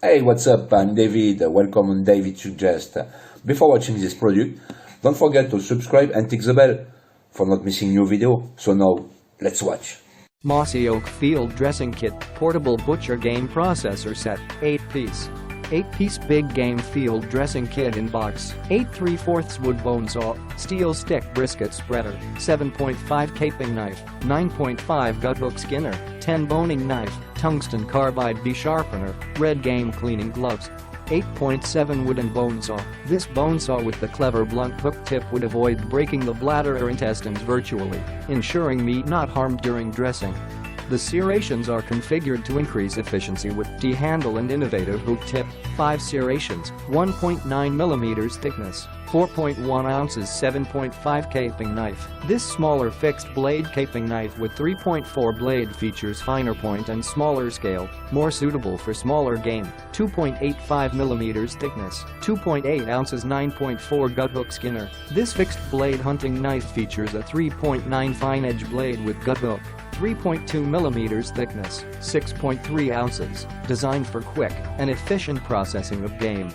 Hey, what's up? I'm David. Welcome on David Suggest. Before watching this product, don't forget to subscribe and tick the bell for not missing new video. So now, let's watch. MOSSY Oak Field Dressing Kit Portable Butcher Game Processor Set 8-piece. 8-piece Big Game Field Dressing Kit in box. 8 3/4 wood bone saw, steel stick brisket spreader, 7.5 caping knife, 9.5 guthook skinner, 10 boning knife, tungsten carbide V-Sharpener, red game cleaning gloves. 8.7 wooden bone saw. This bone saw with the clever blunt hook tip would avoid breaking the bladder or intestines virtually, ensuring meat not harmed during dressing. The serrations are configured to increase efficiency with D-handle and innovative hook tip. 5 serrations, 1.9 mm thickness, 4.1 ounces 7.5 caping knife. This smaller fixed blade caping knife with 3.4 blade features finer point and smaller scale, more suitable for smaller game. 2.85 mm thickness, 2.8 ounces 9.4 guthook skinner. This fixed blade hunting knife features a 3.9 fine edge blade with guthook. 3.2 mm thickness, 6.3 ounces, designed for quick and efficient processing of game.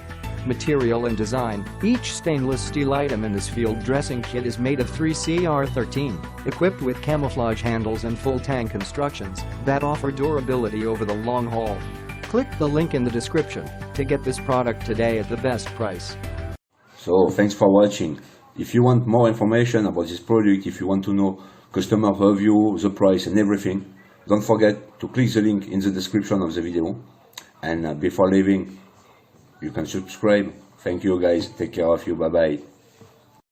Material and design. Each stainless steel item in this field dressing kit is made of 3CR13, equipped with camouflage handles and full tang constructions that offer durability over the long haul. Click the link in the description to get this product today at the best price. So, thanks for watching. If you want more information about this product, if you want to know customer review, the price and everything, don't forget to click the link in the description of the video. And before leaving, you can subscribe. Thank you guys, take care of you, bye bye.